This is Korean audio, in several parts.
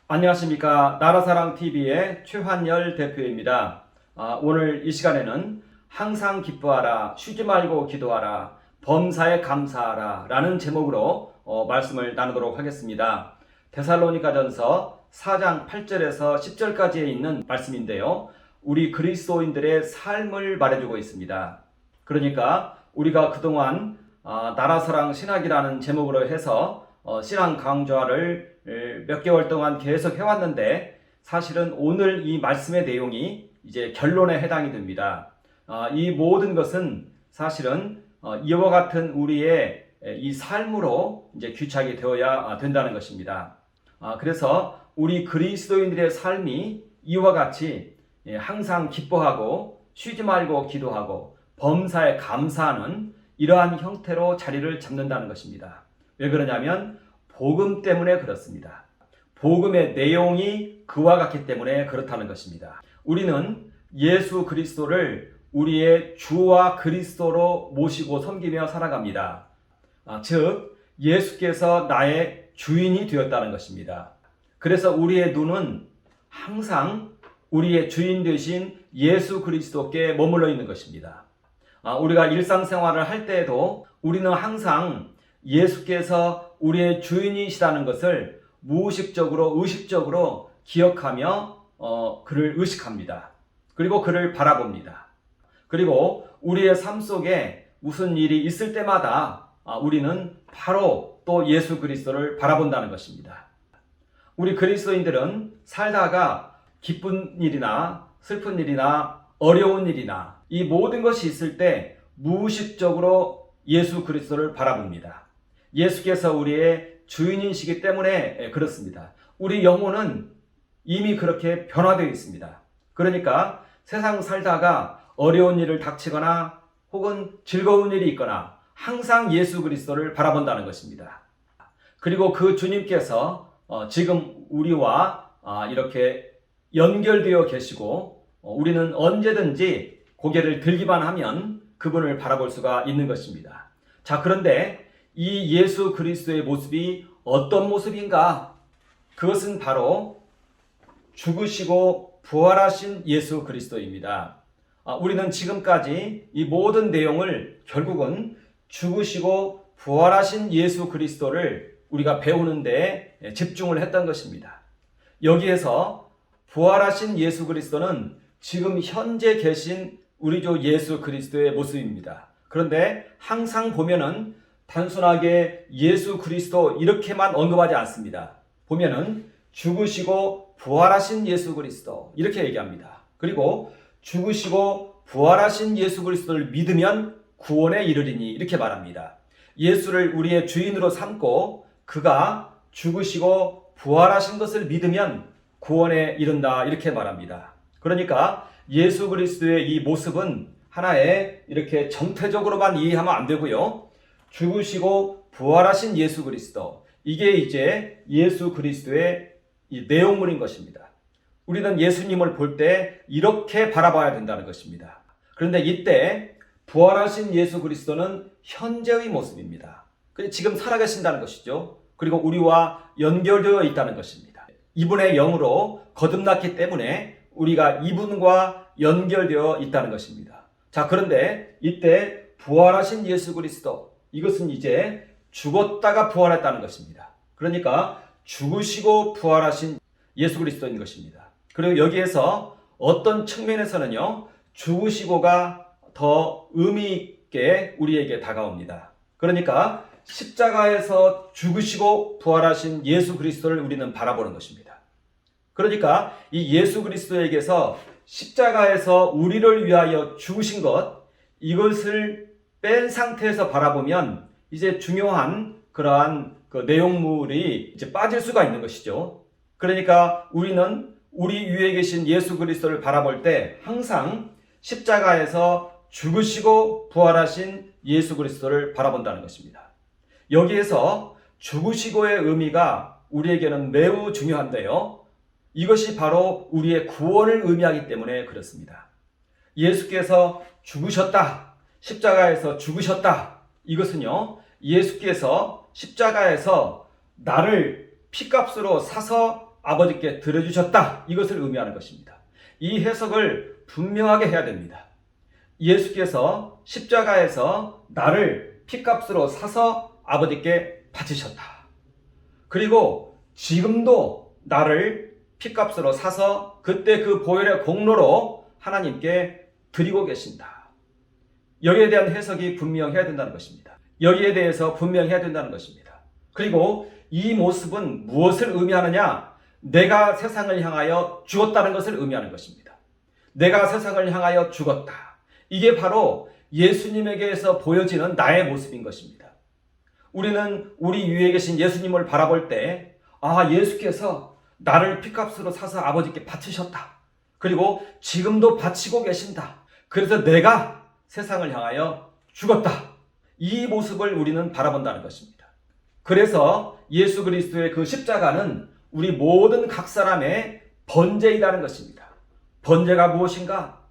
안녕하십니까. 나라사랑TV의 최환열 대표입니다. 오늘 이 시간에는 항상 기뻐하라, 쉬지 말고 기도하라, 범사에 감사하라 라는 제목으로 말씀을 나누도록 하겠습니다. 데살로니가전서 4장 8절에서 10절까지에 있는 말씀인데요. 우리 그리스도인들의 삶을 말해주고 있습니다. 그러니까 우리가 그동안 나라사랑 신학이라는 제목으로 해서 신앙 강좌를 몇 개월 동안 계속 해왔는데 사실은 오늘 이 말씀의 내용이 이제 결론에 해당이 됩니다. 이 모든 것은 사실은 이와 같은 우리의 이 삶으로 이제 귀착이 되어야 된다는 것입니다. 그래서 우리 그리스도인들의 삶이 이와 같이 항상 기뻐하고 쉬지 말고 기도하고 범사에 감사하는 이러한 형태로 자리를 잡는다는 것입니다. 왜 그러냐면 복음 때문에 그렇습니다. 복음의 내용이 그와 같기 때문에 그렇다는 것입니다. 우리는 예수 그리스도를 우리의 주와 그리스도로 모시고 섬기며 살아갑니다. 즉 예수께서 나의 주인이 되었다는 것입니다. 그래서 우리의 눈은 항상 우리의 주인 되신 예수 그리스도께 머물러 있는 것입니다. 우리가 일상생활을 할 때에도 우리는 항상 예수께서 우리의 주인이시라는 것을 무의식적으로 의식적으로 기억하며 그를 의식합니다. 그리고 그를 바라봅니다. 그리고 우리의 삶 속에 무슨 일이 있을 때마다 우리는 바로 또 예수 그리스도를 바라본다는 것입니다. 우리 그리스도인들은 살다가 기쁜 일이나 슬픈 일이나 어려운 일이나 이 모든 것이 있을 때 무의식적으로 예수 그리스도를 바라봅니다. 예수께서 우리의 주인이시기 때문에 그렇습니다. 우리 영혼은 이미 그렇게 변화되어 있습니다. 그러니까 세상 살다가 어려운 일을 닥치거나 혹은 즐거운 일이 있거나 항상 예수 그리스도를 바라본다는 것입니다. 그리고 그 주님께서 지금 우리와 이렇게 연결되어 계시고 우리는 언제든지 고개를 들기만 하면 그분을 바라볼 수가 있는 것입니다. 자, 그런데 이 예수 그리스도의 모습이 어떤 모습인가? 그것은 바로 죽으시고 부활하신 예수 그리스도입니다. 우리는 지금까지 이 모든 내용을 결국은 죽으시고 부활하신 예수 그리스도를 우리가 배우는 데 집중을 했던 것입니다. 여기에서 부활하신 예수 그리스도는 지금 현재 계신 우리 주 예수 그리스도의 모습입니다. 그런데 항상 보면은 단순하게 예수 그리스도 이렇게만 언급하지 않습니다. 보면은 죽으시고 부활하신 예수 그리스도 이렇게 얘기합니다. 그리고 죽으시고 부활하신 예수 그리스도를 믿으면 구원에 이르리니 이렇게 말합니다. 예수를 우리의 주인으로 삼고 그가 죽으시고 부활하신 것을 믿으면 구원에 이른다 이렇게 말합니다. 그러니까 예수 그리스도의 이 모습은 하나의 이렇게 정태적으로만 이해하면 안 되고요. 죽으시고 부활하신 예수 그리스도, 이게 이제 예수 그리스도의 이 내용물인 것입니다. 우리는 예수님을 볼 때 이렇게 바라봐야 된다는 것입니다. 그런데 이때 부활하신 예수 그리스도는 현재의 모습입니다. 지금 살아계신다는 것이죠. 그리고 우리와 연결되어 있다는 것입니다. 이분의 영으로 거듭났기 때문에 우리가 이분과 연결되어 있다는 것입니다. 자, 그런데 이때 부활하신 예수 그리스도, 이것은 이제 죽었다가 부활했다는 것입니다. 그러니까 죽으시고 부활하신 예수 그리스도인 것입니다. 그리고 여기에서 어떤 측면에서는요, 죽으시고가 더 의미 있게 우리에게 다가옵니다. 그러니까 십자가에서 죽으시고 부활하신 예수 그리스도를 우리는 바라보는 것입니다. 그러니까 이 예수 그리스도에게서 십자가에서 우리를 위하여 죽으신 것, 이것을 뺀 상태에서 바라보면 이제 중요한 그러한 그 내용물이 이제 빠질 수가 있는 것이죠. 그러니까 우리는 우리 위에 계신 예수 그리스도를 바라볼 때 항상 십자가에서 죽으시고 부활하신 예수 그리스도를 바라본다는 것입니다. 여기에서 죽으시고의 의미가 우리에게는 매우 중요한데요. 이것이 바로 우리의 구원을 의미하기 때문에 그렇습니다. 예수께서 죽으셨다, 십자가에서 죽으셨다. 이것은요, 예수께서 십자가에서 나를 피값으로 사서 아버지께 드려주셨다. 이것을 의미하는 것입니다. 이 해석을 분명하게 해야 됩니다. 예수께서 십자가에서 나를 핏값으로 사서 아버지께 바치셨다. 그리고 지금도 나를 핏값으로 사서 그때 그 보혈의 공로로 하나님께 드리고 계신다. 여기에 대한 해석이 분명해야 된다는 것입니다. 여기에 대해서 분명해야 된다는 것입니다. 그리고 이 모습은 무엇을 의미하느냐? 내가 세상을 향하여 죽었다는 것을 의미하는 것입니다. 내가 세상을 향하여 죽었다. 이게 바로 예수님에게서 보여지는 나의 모습인 것입니다. 우리는 우리 위에 계신 예수님을 바라볼 때, 예수께서 나를 핏값으로 사서 아버지께 바치셨다. 그리고 지금도 바치고 계신다. 그래서 내가 세상을 향하여 죽었다. 이 모습을 우리는 바라본다는 것입니다. 그래서 예수 그리스도의 그 십자가는 우리 모든 각 사람의 번제이라는 것입니다. 번제가 무엇인가?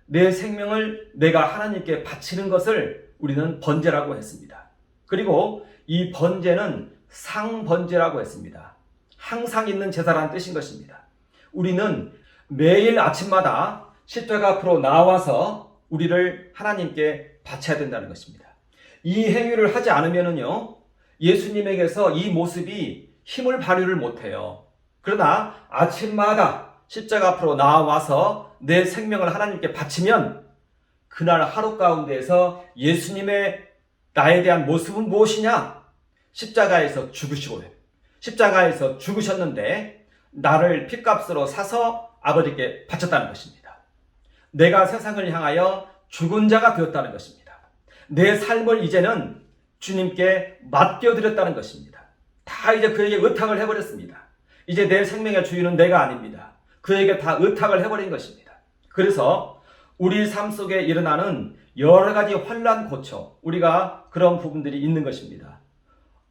내 생명을 내가 하나님께 바치는 것을 우리는 번제라고 했습니다. 그리고 이 번제는 상번제라고 했습니다. 항상 있는 제사라는 뜻인 것입니다. 우리는 매일 아침마다 십자가 앞으로 나와서 우리를 하나님께 바쳐야 된다는 것입니다. 이 행위를 하지 않으면요, 예수님에게서 이 모습이 힘을 발휘를 못해요. 그러나 아침마다 십자가 앞으로 나와서 내 생명을 하나님께 바치면 그날 하루 가운데에서 예수님의 나에 대한 모습은 무엇이냐? 십자가에서 죽으시고요. 십자가에서 죽으셨는데 나를 핏값으로 사서 아버지께 바쳤다는 것입니다. 내가 세상을 향하여 죽은 자가 되었다는 것입니다. 내 삶을 이제는 주님께 맡겨드렸다는 것입니다. 다 이제 그에게 의탁을 해버렸습니다. 이제 내 생명의 주인은 내가 아닙니다. 그에게 다 의탁을 해버린 것입니다. 그래서 우리 삶 속에 일어나는 여러 가지 환난 고초, 우리가 그런 부분들이 있는 것입니다.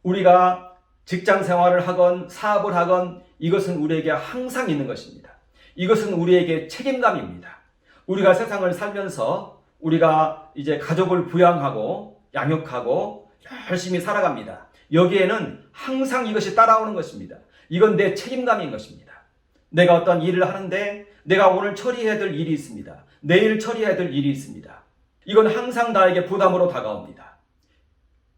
우리가 직장 생활을 하건 사업을 하건 이것은 우리에게 항상 있는 것입니다. 이것은 우리에게 책임감입니다. 우리가 세상을 살면서 우리가 이제 가족을 부양하고 양육하고 열심히 살아갑니다. 여기에는 항상 이것이 따라오는 것입니다. 이건 내 책임감인 것입니다. 내가 어떤 일을 하는데 내가 오늘 처리해야 될 일이 있습니다. 내일 처리해야 될 일이 있습니다. 이건 항상 나에게 부담으로 다가옵니다.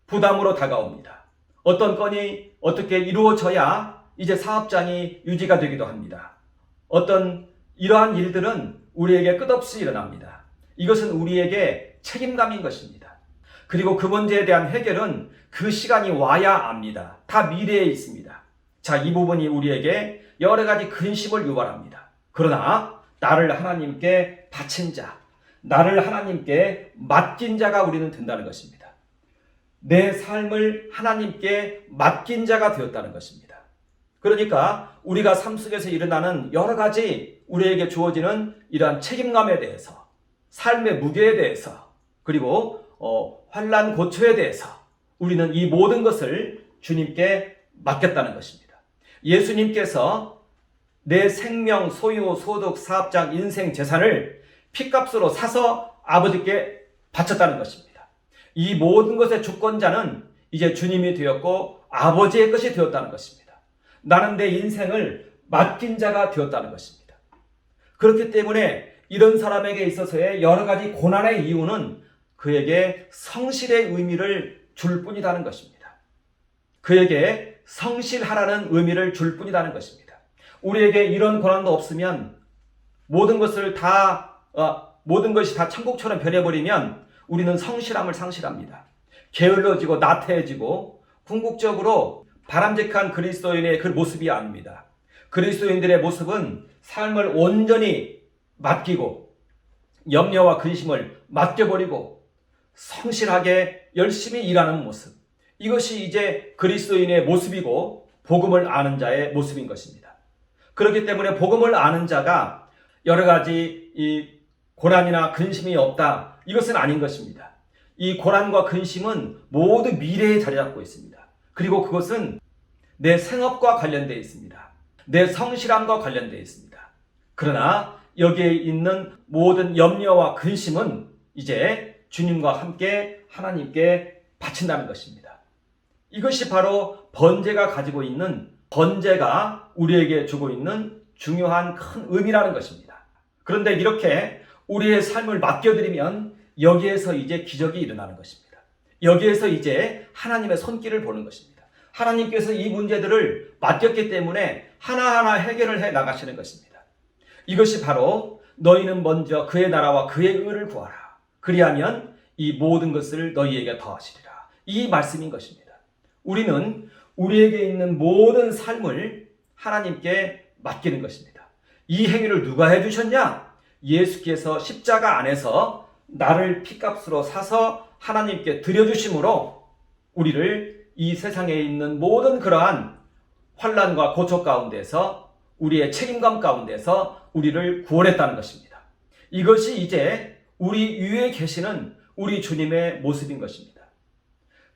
부담으로 다가옵니다. 어떤 건이 어떻게 이루어져야 이제 사업장이 유지가 되기도 합니다. 어떤 이러한 일들은 우리에게 끝없이 일어납니다. 이것은 우리에게 책임감인 것입니다. 그리고 그 문제에 대한 해결은 그 시간이 와야 압니다. 다 미래에 있습니다. 자, 이 부분이 우리에게 여러 가지 근심을 유발합니다. 그러나 나를 하나님께 바친 자, 나를 하나님께 맡긴 자가 우리는 된다는 것입니다. 내 삶을 하나님께 맡긴 자가 되었다는 것입니다. 그러니까 우리가 삶 속에서 일어나는 여러 가지 우리에게 주어지는 이러한 책임감에 대해서, 삶의 무게에 대해서, 그리고 환난 고초에 대해서 우리는 이 모든 것을 주님께 맡겼다는 것입니다. 예수님께서 내 생명, 소유, 소득, 사업장, 인생, 재산을 핏값으로 사서 아버지께 바쳤다는 것입니다. 이 모든 것의 주권자는 이제 주님이 되었고 아버지의 것이 되었다는 것입니다. 나는 내 인생을 맡긴 자가 되었다는 것입니다. 그렇기 때문에 이런 사람에게 있어서의 여러 가지 고난의 이유는 그에게 성실의 의미를 줄 뿐이라는 것입니다. 그에게 성실하라는 의미를 줄 뿐이라는 것입니다. 우리에게 이런 고난도 없으면 모든 것이 다 천국처럼 변해버리면 우리는 성실함을 상실합니다. 게을러지고 나태해지고 궁극적으로 바람직한 그리스도인의 그 모습이 아닙니다. 그리스도인들의 모습은 삶을 온전히 맡기고 염려와 근심을 맡겨버리고 성실하게 열심히 일하는 모습, 이것이 이제 그리스도인의 모습이고 복음을 아는 자의 모습인 것입니다. 그렇기 때문에 복음을 아는 자가 여러 가지 이 고난이나 근심이 없다, 이것은 아닌 것입니다. 이 고난과 근심은 모두 미래에 자리 잡고 있습니다. 그리고 그것은 내 생업과 관련되어 있습니다. 내 성실함과 관련되어 있습니다. 그러나 여기에 있는 모든 염려와 근심은 이제 주님과 함께 하나님께 바친다는 것입니다. 이것이 바로 번제가 가지고 있는 번제가 우리에게 주고 있는 중요한 큰 의미라는 것입니다. 그런데 이렇게 우리의 삶을 맡겨드리면 여기에서 이제 기적이 일어나는 것입니다. 여기에서 이제 하나님의 손길을 보는 것입니다. 하나님께서 이 문제들을 맡겼기 때문에 하나하나 해결을 해 나가시는 것입니다. 이것이 바로 너희는 먼저 그의 나라와 그의 의를 구하라. 그리하면 이 모든 것을 너희에게 더하시리라. 이 말씀인 것입니다. 우리는 우리에게 있는 모든 삶을 하나님께 맡기는 것입니다. 이 행위를 누가 해주셨냐? 예수께서 십자가 안에서 나를 피값으로 사서 하나님께 드려주심으로 우리를 이 세상에 있는 모든 그러한 환난과 고초 가운데서 우리의 책임감 가운데서 우리를 구원했다는 것입니다. 이것이 이제 우리 위에 계시는 우리 주님의 모습인 것입니다.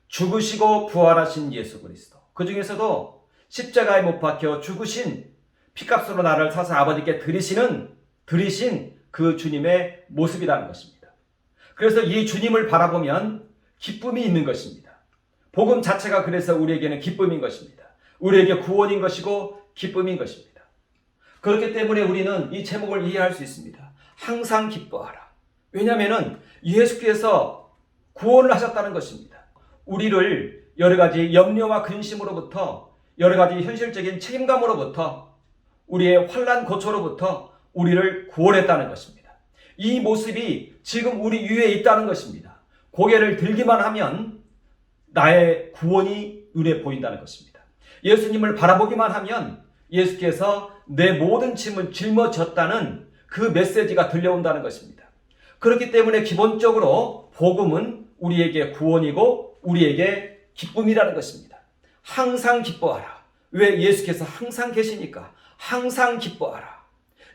죽으시고 부활하신 예수 그리스도, 그 중에서도 십자가에 못 박혀 죽으신 피값으로 나를 사서 아버지께 드리신 그 주님의 모습이라는 것입니다. 그래서 이 주님을 바라보면 기쁨이 있는 것입니다. 복음 자체가 그래서 우리에게는 기쁨인 것입니다. 우리에게 구원인 것이고 기쁨인 것입니다. 그렇기 때문에 우리는 이 제목을 이해할 수 있습니다. 항상 기뻐하라. 왜냐하면 예수께서 구원을 하셨다는 것입니다. 우리를 여러 가지 염려와 근심으로부터, 여러 가지 현실적인 책임감으로부터, 우리의 환난 고초로부터 우리를 구원했다는 것입니다. 이 모습이 지금 우리 위에 있다는 것입니다. 고개를 들기만 하면 나의 구원이 눈에 보인다는 것입니다. 예수님을 바라보기만 하면 예수께서 내 모든 짐을 짊어졌다는 그 메시지가 들려온다는 것입니다. 그렇기 때문에 기본적으로 복음은 우리에게 구원이고 우리에게 기쁨이라는 것입니다. 항상 기뻐하라. 왜? 예수께서 항상 계시니까 항상 기뻐하라.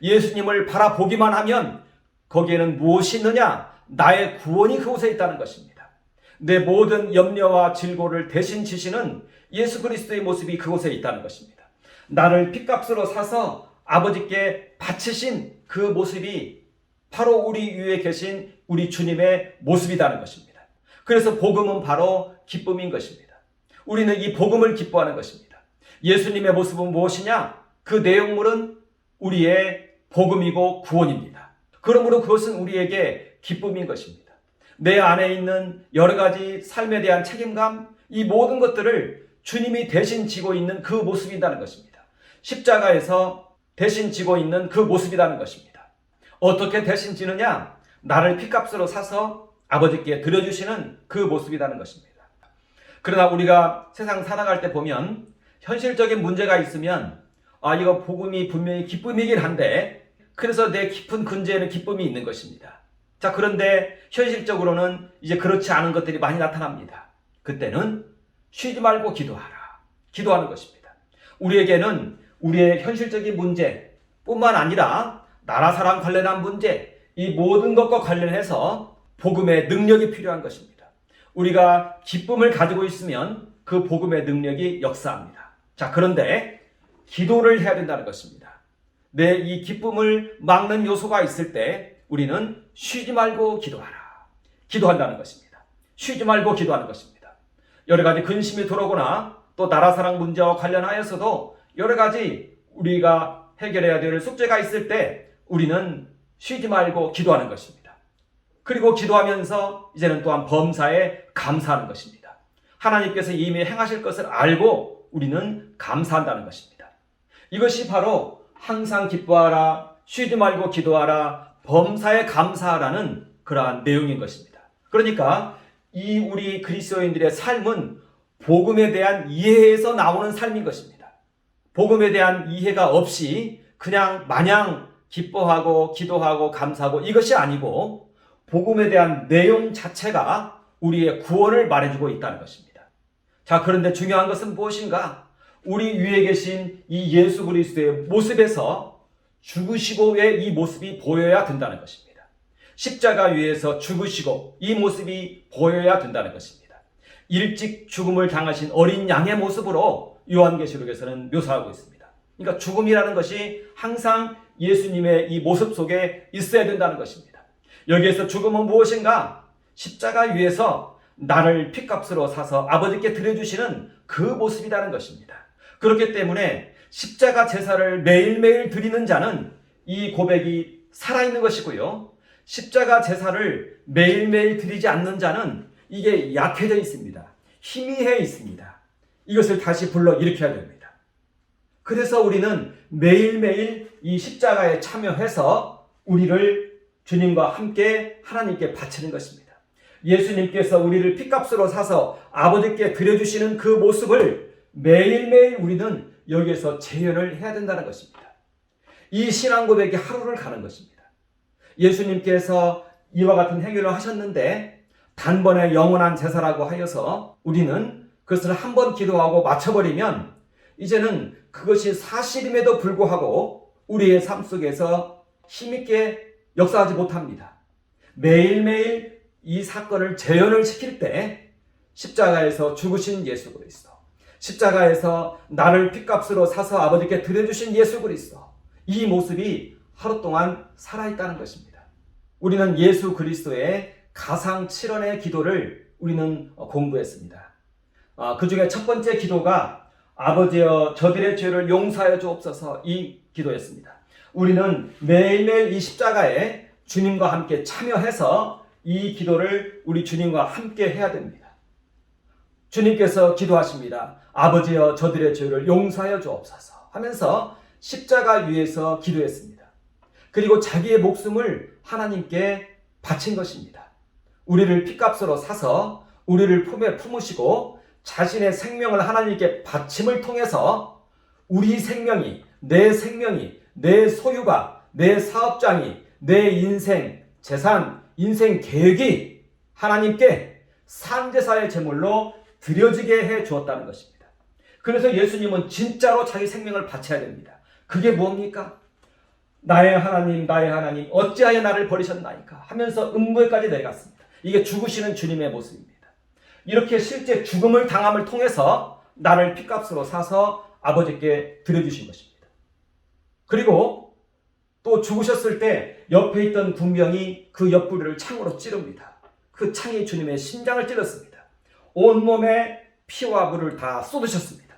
예수님을 바라보기만 하면 거기에는 무엇이 있느냐? 나의 구원이 그곳에 있다는 것입니다. 내 모든 염려와 질고를 대신 지시는 예수 그리스도의 모습이 그곳에 있다는 것입니다. 나를 핏값으로 사서 아버지께 바치신 그 모습이 바로 우리 위에 계신 우리 주님의 모습이라는 것입니다. 그래서 복음은 바로 기쁨인 것입니다. 우리는 이 복음을 기뻐하는 것입니다. 예수님의 모습은 무엇이냐? 그 내용물은 우리의 복음이고 구원입니다. 그러므로 그것은 우리에게 기쁨인 것입니다. 내 안에 있는 여러 가지 삶에 대한 책임감, 이 모든 것들을 주님이 대신 지고 있는 그 모습이라는 것입니다. 십자가에서 대신 지고 있는 그 모습이라는 것입니다. 어떻게 대신 지느냐? 나를 핏값으로 사서 아버지께 드려주시는 그 모습이라는 것입니다. 그러나 우리가 세상 살아갈 때 보면 현실적인 문제가 있으면 이거 복음이 분명히 기쁨이긴 한데 그래서 내 깊은 근제에는 기쁨이 있는 것입니다. 자, 그런데 현실적으로는 이제 그렇지 않은 것들이 많이 나타납니다. 그때는 쉬지 말고 기도하는 것입니다. 우리에게는 우리의 현실적인 문제뿐만 아니라 나라 사랑 관련한 문제, 이 모든 것과 관련해서 복음의 능력이 필요한 것입니다. 우리가 기쁨을 가지고 있으면 그 복음의 능력이 역사합니다. 자, 그런데 기도를 해야 된다는 것입니다. 내 이 기쁨을 막는 요소가 있을 때 우리는 쉬지 말고 기도한다는 것입니다. 쉬지 말고 기도하는 것입니다. 여러 가지 근심이 들어오거나 또 나라 사랑 문제와 관련하여서도 여러 가지 우리가 해결해야 될 숙제가 있을 때 우리는 쉬지 말고 기도하는 것입니다. 그리고 기도하면서 이제는 또한 범사에 감사하는 것입니다. 하나님께서 이미 행하실 것을 알고 우리는 감사한다는 것입니다. 이것이 바로 항상 기뻐하라, 쉬지 말고 기도하라, 범사에 감사하라는 그러한 내용인 것입니다. 그러니까 이 우리 그리스도인들의 삶은 복음에 대한 이해에서 나오는 삶인 것입니다. 복음에 대한 이해가 없이 그냥 마냥 기뻐하고 기도하고 감사하고 이것이 아니고 복음에 대한 내용 자체가 우리의 구원을 말해주고 있다는 것입니다. 자, 그런데 중요한 것은 무엇인가? 우리 위에 계신 이 예수 그리스도의 모습에서 죽으시고의 이 모습이 보여야 된다는 것입니다. 십자가 위에서 죽으시고 이 모습이 보여야 된다는 것입니다. 일찍 죽음을 당하신 어린 양의 모습으로 요한계시록에서는 묘사하고 있습니다. 그러니까 죽음이라는 것이 항상 예수님의 이 모습 속에 있어야 된다는 것입니다. 여기에서 죽음은 무엇인가? 십자가 위에서 나를 핏값으로 사서 아버지께 드려주시는 그 모습이라는 것입니다. 그렇기 때문에 십자가 제사를 매일매일 드리는 자는 이 고백이 살아있는 것이고요. 십자가 제사를 매일매일 드리지 않는 자는 이게 약해져 있습니다. 희미해 있습니다. 이것을 다시 불러 일으켜야 됩니다. 그래서 우리는 매일매일 이 십자가에 참여해서 우리를 주님과 함께 하나님께 바치는 것입니다. 예수님께서 우리를 핏값으로 사서 아버지께 드려주시는 그 모습을 매일매일 우리는 여기에서 재현을 해야 된다는 것입니다. 이 신앙 고백이 하루를 가는 것입니다. 예수님께서 이와 같은 행위를 하셨는데 단번에 영원한 제사라고 하여서 우리는 그것을 한 번 기도하고 마쳐버리면 이제는 그것이 사실임에도 불구하고 우리의 삶 속에서 힘있게 역사하지 못합니다. 매일매일 이 사건을 재현을 시킬 때 십자가에서 죽으신 예수 그리스도, 십자가에서 나를 핏값으로 사서 아버지께 드려주신 예수 그리스도, 이 모습이 하루 동안 살아있다는 것입니다. 우리는 예수 그리스도의 가상 7원의 기도를 우리는 공부했습니다. 그 중에 첫 번째 기도가 아버지여 저들의 죄를 용서하여 주옵소서, 이 기도였습니다. 우리는 매일매일 이 십자가에 주님과 함께 참여해서 이 기도를 우리 주님과 함께 해야 됩니다. 주님께서 기도하십니다. 아버지여 저들의 죄를 용서하여 주옵소서 하면서 십자가 위에서 기도했습니다. 그리고 자기의 목숨을 하나님께 바친 것입니다. 우리를 핏값으로 사서 우리를 품에 품으시고 자신의 생명을 하나님께 바침을 통해서 우리 생명이, 내 소유가, 내 사업장이, 내 인생, 재산, 인생 계획이 하나님께 산제사의 제물로 드려지게 해 주었다는 것입니다. 그래서 예수님은 진짜로 자기 생명을 바쳐야 됩니다. 그게 뭡니까? 나의 하나님 어찌하여 나를 버리셨나이까 하면서 음부에까지 내려갔습니다. 이게 죽으시는 주님의 모습입니다. 이렇게 실제 죽음을 당함을 통해서 나를 핏값으로 사서 아버지께 드려주신 것입니다. 그리고 또 죽으셨을 때 옆에 있던 군병이 그 옆구리를 창으로 찌릅니다. 그 창이 주님의 심장을 찔렀습니다. 온몸에 피와 물을 다 쏟으셨습니다.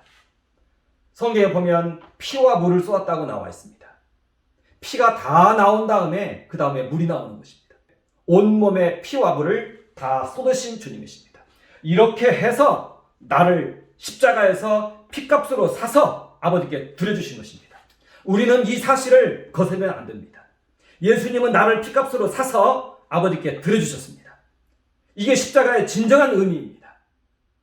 성경에 보면 피와 물을 쏟았다고 나와 있습니다. 피가 다 나온 다음에 그 다음에 물이 나오는 것입니다. 온몸에 피와 물을 다 쏟으신 주님이십니다. 이렇게 해서 나를 십자가에서 핏값으로 사서 아버지께 드려주신 것입니다. 우리는 이 사실을 거스르면 안 됩니다. 예수님은 나를 핏값으로 사서 아버지께 드려주셨습니다. 이게 십자가의 진정한 의미입니다.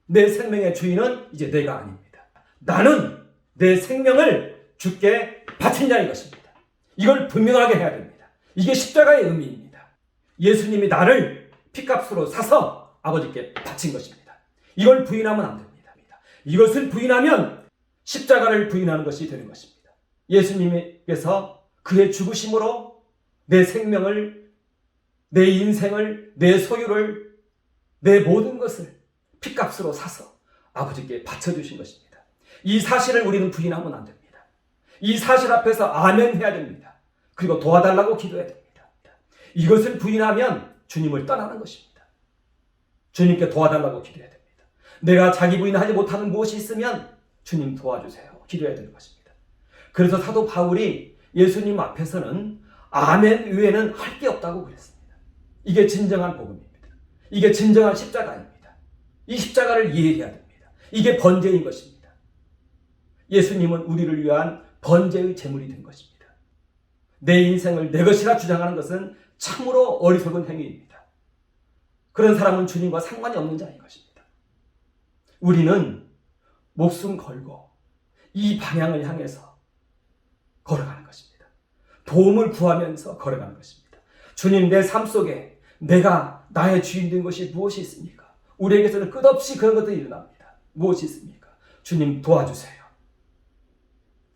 내 생명의 주인은 이제 내가 아닙니다. 나는 내 생명을 주께 바친 자인 것입니다. 이걸 분명하게 해야 됩니다. 이게 십자가의 의미입니다. 예수님이 나를 핏값으로 사서 아버지께 바친 것입니다. 이걸 부인하면 안 됩니다. 이것을 부인하면 십자가를 부인하는 것이 되는 것입니다. 예수님께서 그의 죽으심으로 내 생명을, 내 인생을, 내 소유를, 내 모든 것을 핏값으로 사서 아버지께 바쳐주신 것입니다. 이 사실을 우리는 부인하면 안 됩니다. 이 사실 앞에서 아멘 해야 됩니다. 그리고 도와달라고 기도해야 됩니다. 이것을 부인하면 주님을 떠나는 것입니다. 주님께 도와달라고 기도해야 됩니다. 내가 자기 부인하지 못하는 무엇이 있으면 주님 도와주세요. 기도해야 되는 것입니다. 그래서 사도 바울이 예수님 앞에서는 아멘 외에는 할 게 없다고 그랬습니다. 이게 진정한 복음입니다. 이게 진정한 십자가입니다. 이 십자가를 이해해야 됩니다. 이게 번제인 것입니다. 예수님은 우리를 위한 번제의 제물이 된 것입니다. 내 인생을 내 것이라 주장하는 것은 참으로 어리석은 행위입니다. 그런 사람은 주님과 상관이 없는 자인 것입니다. 우리는 목숨 걸고 이 방향을 향해서 걸어가는 것입니다. 도움을 구하면서 걸어가는 것입니다. 주님, 내 삶 속에 내가 나의 주인 된 것이 무엇이 있습니까? 우리에게서는 끝없이 그런 것들이 일어납니다. 무엇이 있습니까? 주님 도와주세요.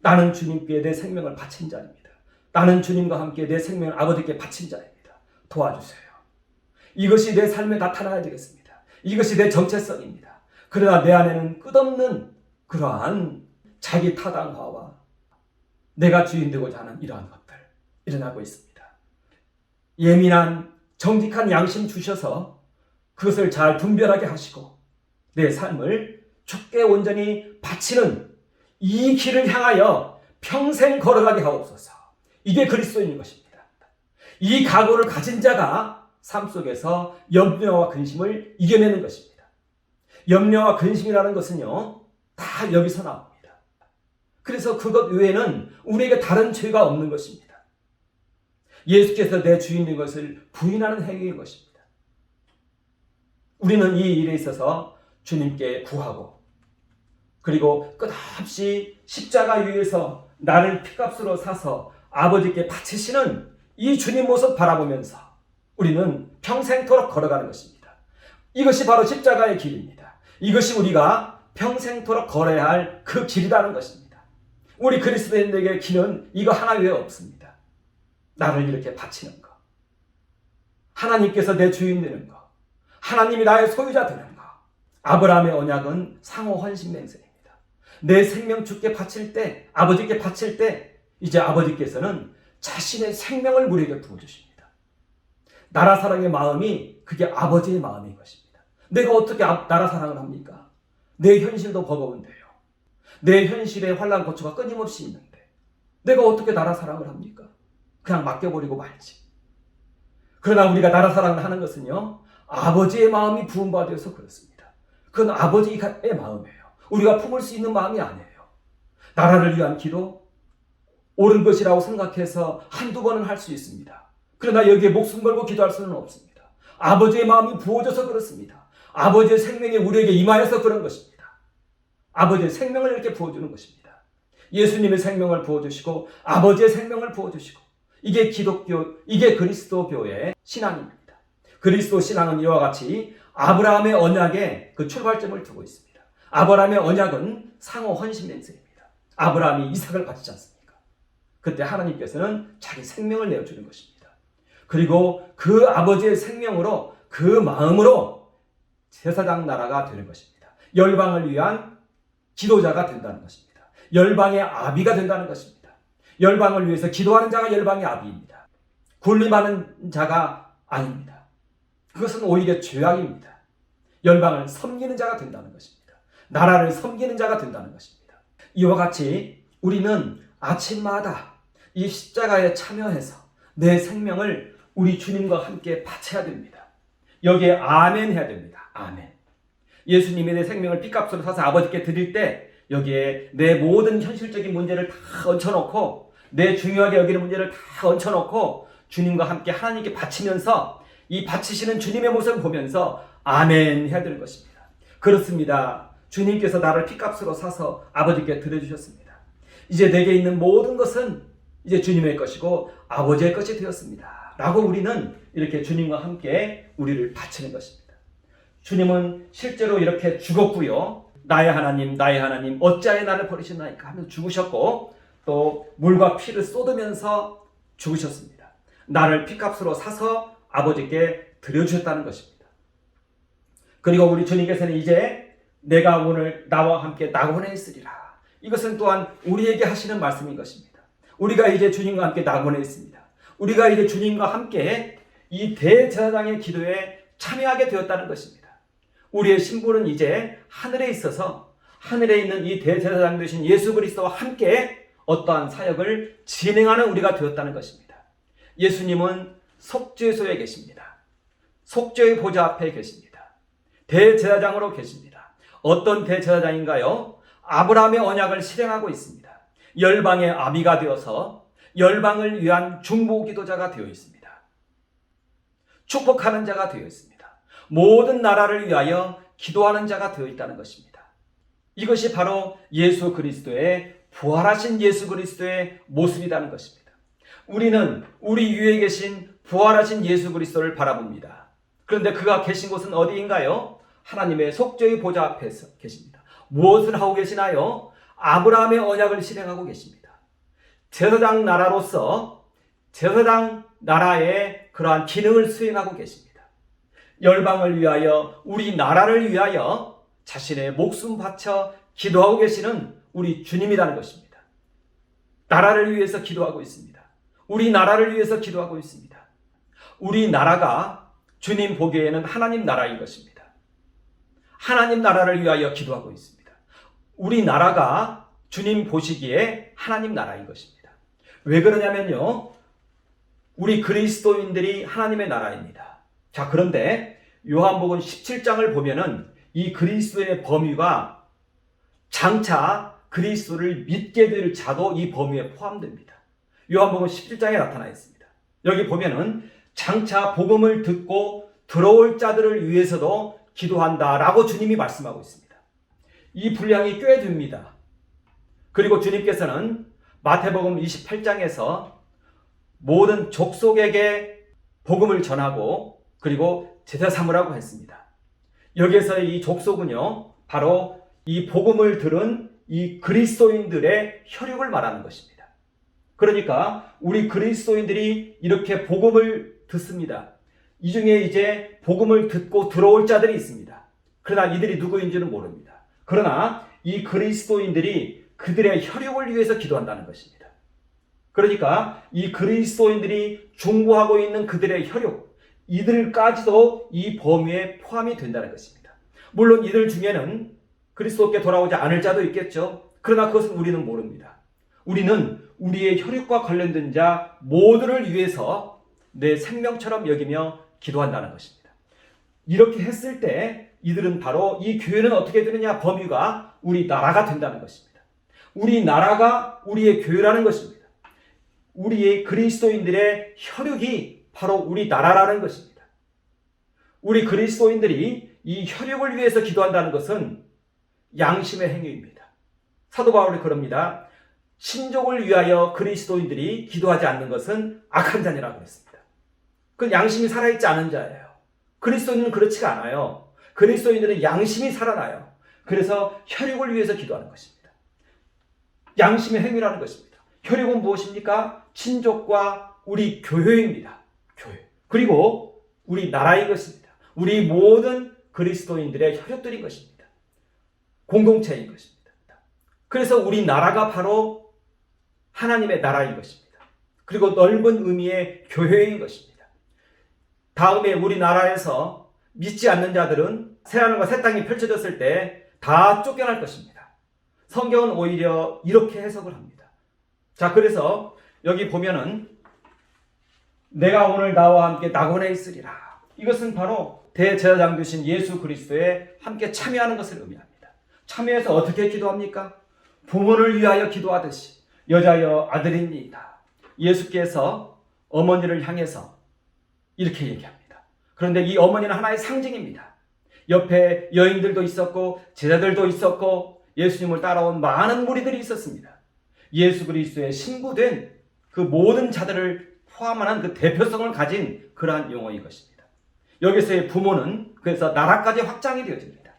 나는 주님께 내 생명을 바친 자입니다. 나는 주님과 함께 내 생명을 아버지께 바친 자입니다. 도와주세요. 이것이 내 삶에 나타나야 되겠습니다. 이것이 내 정체성입니다. 그러나 내 안에는 끝없는 그러한 자기 타당화와 내가 주인 되고자 하는 이러한 것들 일어나고 있습니다. 예민한 정직한 양심 주셔서 그것을 잘 분별하게 하시고 내 삶을 주께 온전히 바치는 이 길을 향하여 평생 걸어가게 하옵소서. 이게 그리스도인인 것입니다. 이 각오를 가진 자가 삶 속에서 염려와 근심을 이겨내는 것입니다. 염려와 근심이라는 것은요, 다 여기서 나옵니다. 그래서 그것 외에는 우리에게 다른 죄가 없는 것입니다. 예수께서 내 주인인 것을 부인하는 행위인 것입니다. 우리는 이 일에 있어서 주님께 구하고, 그리고 끝없이 십자가 위에서 나를 피값으로 사서 아버지께 바치시는 이 주님 모습 바라보면서 우리는 평생토록 걸어가는 것입니다. 이것이 바로 십자가의 길입니다. 이것이 우리가 평생토록 걸어야 할 그 길이라는 것입니다. 우리 그리스도인에게 길은 이거 하나 외에 없습니다. 나를 이렇게 바치는 것, 하나님께서 내 주인 되는 것, 하나님이 나의 소유자 되는 것. 아브라함의 언약은 상호 헌신 맹세입니다. 내 생명 주께 바칠 때, 아버지께 바칠 때 이제 아버지께서는 자신의 생명을 우리에게 부어주십니다. 나라 사랑의 마음이 그게 아버지의 마음인 것입니다. 내가 어떻게 나라 사랑을 합니까? 내 현실도 버거운데요. 내 현실에 환난 고초가 끊임없이 있는데 내가 어떻게 나라 사랑을 합니까? 그냥 맡겨버리고 말지. 그러나 우리가 나라 사랑을 하는 것은요, 아버지의 마음이 부음받아서 그렇습니다. 그건 아버지의 마음이에요. 우리가 품을 수 있는 마음이 아니에요. 나라를 위한 기도, 옳은 것이라고 생각해서 한두 번은 할 수 있습니다. 그러나 여기에 목숨 걸고 기도할 수는 없습니다. 아버지의 마음이 부어져서 그렇습니다. 아버지의 생명이 우리에게 임하여서 그런 것입니다. 아버지의 생명을 이렇게 부어주는 것입니다. 예수님의 생명을 부어주시고 아버지의 생명을 부어주시고, 이게 기독교, 이게 그리스도교의 신앙입니다. 그리스도 신앙은 이와 같이 아브라함의 언약에 그 출발점을 두고 있습니다. 아브라함의 언약은 상호 헌신 맹세입니다. 아브라함이 이삭을 바치지 않습니까? 그때 하나님께서는 자기 생명을 내어주는 것입니다. 그리고 그 아버지의 생명으로, 그 마음으로 제사장 나라가 되는 것입니다. 열방을 위한 지도자가 된다는 것입니다. 열방의 아비가 된다는 것입니다. 열방을 위해서 기도하는 자가 열방의 아비입니다. 군림하는 자가 아닙니다. 그것은 오히려 죄악입니다. 열방을 섬기는 자가 된다는 것입니다. 나라를 섬기는 자가 된다는 것입니다. 이와 같이 우리는 아침마다 이 십자가에 참여해서 내 생명을 우리 주님과 함께 바쳐야 됩니다. 여기에 아멘 해야 됩니다. 아멘. 예수님이 내 생명을 핏값으로 사서 아버지께 드릴 때 여기에 내 모든 현실적인 문제를 다 얹혀놓고, 내 중요하게 여기는 문제를 다 얹혀놓고 주님과 함께 하나님께 바치면서 이 바치시는 주님의 모습을 보면서 아멘 해야 되는 것입니다. 그렇습니다. 주님께서 나를 핏값으로 사서 아버지께 드려주셨습니다. 이제 내게 있는 모든 것은 이제 주님의 것이고 아버지의 것이 되었습니다. 라고 우리는 이렇게 주님과 함께 우리를 바치는 것입니다. 주님은 실제로 이렇게 죽었고요. 나의 하나님 어찌하여 나를 버리셨나이까 하면서 죽으셨고, 또 물과 피를 쏟으면서 죽으셨습니다. 나를 핏값으로 사서 아버지께 드려주셨다는 것입니다. 그리고 우리 주님께서는 이제 내가 오늘 나와 함께 낙원에 있으리라. 이것은 또한 우리에게 하시는 말씀인 것입니다. 우리가 이제 주님과 함께 낙원에 있습니다. 우리가 이제 주님과 함께 이 대제사장의 기도에 참여하게 되었다는 것입니다. 우리의 신분은 이제 하늘에 있어서 하늘에 있는 이 대제사장 되신 예수 그리스도와 함께 어떠한 사역을 진행하는 우리가 되었다는 것입니다. 예수님은 속죄소에 계십니다. 속죄의 보좌 앞에 계십니다. 대제사장으로 계십니다. 어떤 대제사장인가요? 아브라함의 언약을 실행하고 있습니다. 열방의 아비가 되어서 열방을 위한 중보기도자가 되어 있습니다. 축복하는 자가 되어 있습니다. 모든 나라를 위하여 기도하는 자가 되어 있다는 것입니다. 이것이 바로 예수 그리스도의, 부활하신 예수 그리스도의 모습이라는 것입니다. 우리는 우리 위에 계신 부활하신 예수 그리스도를 바라봅니다. 그런데 그가 계신 곳은 어디인가요? 하나님의 속죄의 보좌 앞에서 계십니다. 무엇을 하고 계시나요? 아브라함의 언약을 실행하고 계십니다. 제사장 나라로서 제사장 나라의 그러한 기능을 수행하고 계십니다. 열방을 위하여, 우리 나라를 위하여 자신의 목숨 바쳐 기도하고 계시는 우리 주님이라는 것입니다. 나라를 위해서 기도하고 있습니다. 우리 나라를 위해서 기도하고 있습니다. 우리 나라가 주님 보기에는 하나님 나라인 것입니다. 하나님 나라를 위하여 기도하고 있습니다. 우리 나라가 주님 보시기에 하나님 나라인 것입니다. 왜 그러냐면요, 우리 그리스도인들이 하나님의 나라입니다. 자, 그런데 요한복음 17장을 보면은 이 그리스도의 범위가 장차 그리스도를 믿게 될 자도 이 범위에 포함됩니다. 요한복음 17장에 나타나 있습니다. 여기 보면은 장차 복음을 듣고 들어올 자들을 위해서도 기도한다라고 주님이 말씀하고 있습니다. 이 분량이 꽤 됩니다. 그리고 주님께서는 마태복음 28장에서 모든 족속에게 복음을 전하고 그리고 제자 삼으라고 했습니다. 여기에서의 이 족속은요, 바로 이 복음을 들은 이 그리스도인들의 혈육을 말하는 것입니다. 그러니까 우리 그리스도인들이 이렇게 복음을 듣습니다. 이 중에 이제 복음을 듣고 들어올 자들이 있습니다. 그러나 이들이 누구인지는 모릅니다. 그러나 이 그리스도인들이 그들의 혈육을 위해서 기도한다는 것입니다. 그러니까 이 그리스도인들이 중보하고 있는 그들의 혈육, 이들까지도 이 범위에 포함이 된다는 것입니다. 물론 이들 중에는 그리스도께 돌아오지 않을 자도 있겠죠. 그러나 그것은 우리는 모릅니다. 우리는 우리의 혈육과 관련된 자 모두를 위해서 내 생명처럼 여기며 기도한다는 것입니다. 이렇게 했을 때 이들은 바로 이 교회는 어떻게 되느냐, 범위가 우리 나라가 된다는 것입니다. 우리 나라가 우리의 교회라는 것입니다. 우리의 그리스도인들의 혈육이 바로 우리 나라라는 것입니다. 우리 그리스도인들이 이 혈육을 위해서 기도한다는 것은 양심의 행위입니다. 사도 바울이 그럽니다. 신족을 위하여 그리스도인들이 기도하지 않는 것은 악한 자니라고 했습니다. 그 양심이 살아있지 않은 자예요. 그리스도인은 그렇지가 않아요. 그리스도인들은 양심이 살아나요. 그래서 혈육을 위해서 기도하는 것입니다. 양심의 행위라는 것입니다. 혈육은 무엇입니까? 친족과 우리 교회입니다. 교회. 그리고 우리 나라인 것입니다. 우리 모든 그리스도인들의 혈육들인 것입니다. 공동체인 것입니다. 그래서 우리 나라가 바로 하나님의 나라인 것입니다. 그리고 넓은 의미의 교회인 것입니다. 다음에 우리나라에서 믿지 않는 자들은 새하늘과 새 땅이 펼쳐졌을 때 다 쫓겨날 것입니다. 성경은 오히려 이렇게 해석을 합니다. 자, 그래서 여기 보면은 내가 오늘 나와 함께 낙원에 있으리라. 이것은 바로 대제사장 되신 예수 그리스도에 함께 참여하는 것을 의미합니다. 참여해서 어떻게 기도합니까? 부모를 위하여 기도하듯이 여자여 아들입니다. 예수께서 어머니를 향해서 이렇게 얘기합니다. 그런데 이 어머니는 하나의 상징입니다. 옆에 여인들도 있었고 제자들도 있었고 예수님을 따라온 많은 무리들이 있었습니다. 예수 그리스도의 신부된 그 모든 자들을 포함하는 그 대표성을 가진 그러한 용어인 것입니다. 여기서의 부모는 그래서 나라까지 확장이 되어집니다.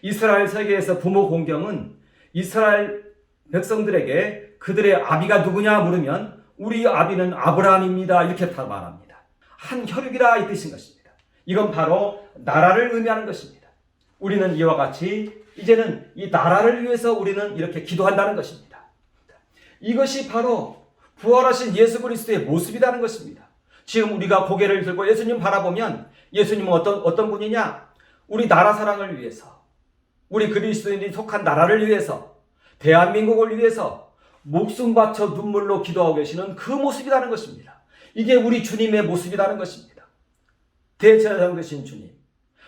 이스라엘 세계에서 부모 공경은 이스라엘 백성들에게 그들의 아비가 누구냐 물으면 우리 아비는 아브라함입니다. 이렇게 다 말합니다. 한 혈육이라 이 뜻인 것입니다. 이건 바로 나라를 의미하는 것입니다. 우리는 이와 같이 이제는 이 나라를 위해서 우리는 이렇게 기도한다는 것입니다. 이것이 바로 부활하신 예수 그리스도의 모습이라는 것입니다. 지금 우리가 고개를 들고 예수님 바라보면 예수님은 어떤 분이냐? 우리 나라 사랑을 위해서, 우리 그리스도인들이 속한 나라를 위해서, 대한민국을 위해서 목숨 바쳐 눈물로 기도하고 계시는 그 모습이라는 것입니다. 이게 우리 주님의 모습이라는 것입니다. 대제사장 되신 주님,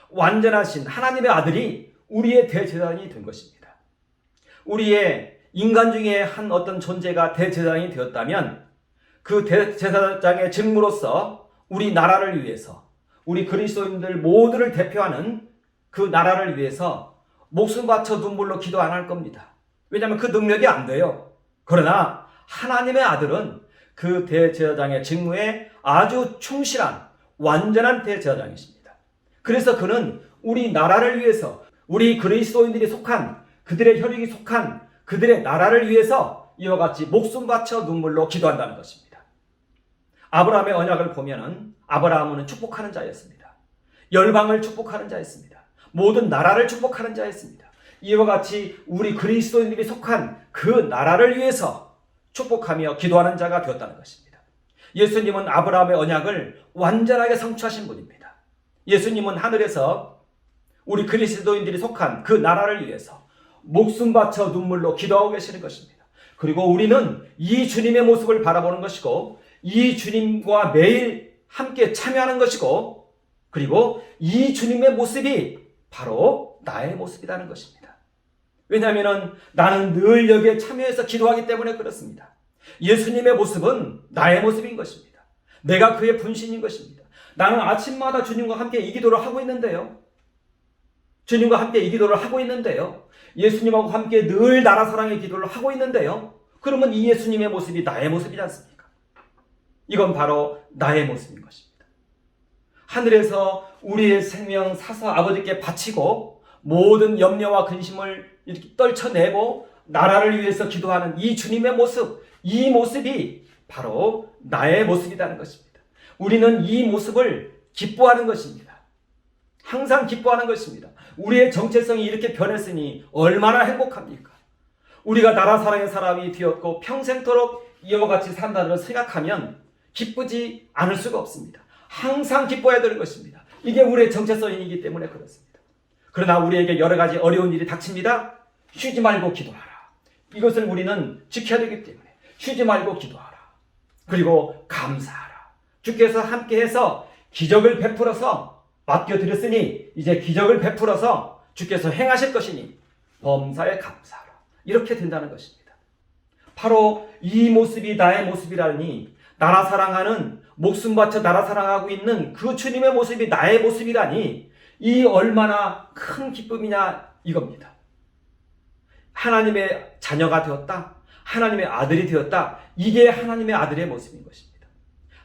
완전하신 하나님의 아들이 우리의 대제사장이 된 것입니다. 우리의 인간 중에 한 어떤 존재가 대제사장이 되었다면 그 대제사장의 직무로서 우리 나라를 위해서, 우리 그리스도인들 모두를 대표하는 그 나라를 위해서 목숨 바쳐 눈물로 기도 안 할 겁니다. 왜냐하면 그 능력이 안 돼요. 그러나 하나님의 아들은 그 대제사장의 직무에 아주 충실한 완전한 대제사장이십니다. 그래서 그는 우리 나라를 위해서, 우리 그리스도인들이 속한, 그들의 혈육이 속한 그들의 나라를 위해서 이와 같이 목숨 바쳐 눈물로 기도한다는 것입니다. 아브라함의 언약을 보면은 아브라함은 축복하는 자였습니다. 열방을 축복하는 자였습니다. 모든 나라를 축복하는 자였습니다. 이와 같이 우리 그리스도인들이 속한 그 나라를 위해서 축복하며 기도하는 자가 되었다는 것입니다. 예수님은 아브라함의 언약을 완전하게 성취하신 분입니다. 예수님은 하늘에서 우리 그리스도인들이 속한 그 나라를 위해서 목숨 바쳐 눈물로 기도하고 계시는 것입니다. 그리고 우리는 이 주님의 모습을 바라보는 것이고 이 주님과 매일 함께 참여하는 것이고 그리고 이 주님의 모습이 바로 나의 모습이라는 것입니다. 왜냐하면 나는 늘 여기에 참여해서 기도하기 때문에 그렇습니다. 예수님의 모습은 나의 모습인 것입니다. 내가 그의 분신인 것입니다. 나는 아침마다 주님과 함께 이 기도를 하고 있는데요. 주님과 함께 이 기도를 하고 있는데요. 예수님하고 함께 늘 나라 사랑의 기도를 하고 있는데요. 그러면 이 예수님의 모습이 나의 모습이지 않습니까? 이건 바로 나의 모습인 것입니다. 하늘에서 우리의 생명 사서 아버지께 바치고 모든 염려와 근심을 이렇게 떨쳐내고 나라를 위해서 기도하는 이 주님의 모습, 이 모습이 바로 나의 모습이라는 것입니다. 우리는 이 모습을 기뻐하는 것입니다. 항상 기뻐하는 것입니다. 우리의 정체성이 이렇게 변했으니 얼마나 행복합니까? 우리가 나라 사랑의 사람이 되었고 평생토록 이와 같이 산다는 생각하면 기쁘지 않을 수가 없습니다. 항상 기뻐해야 되는 것입니다. 이게 우리의 정체성이기 때문에 그렇습니다. 그러나 우리에게 여러 가지 어려운 일이 닥칩니다. 쉬지 말고 기도하라. 이것을 우리는 지켜야 되기 때문에 쉬지 말고 기도하라. 그리고 감사하라. 주께서 함께해서 기적을 베풀어서 맡겨드렸으니 이제 기적을 베풀어서 주께서 행하실 것이니 범사에 감사하라. 이렇게 된다는 것입니다. 바로 이 모습이 나의 모습이라니 나라 사랑하는 목숨 바쳐 나라 사랑하고 있는 그 주님의 모습이 나의 모습이라니 이 얼마나 큰 기쁨이냐 이겁니다. 하나님의 자녀가 되었다. 하나님의 아들이 되었다. 이게 하나님의 아들의 모습인 것입니다.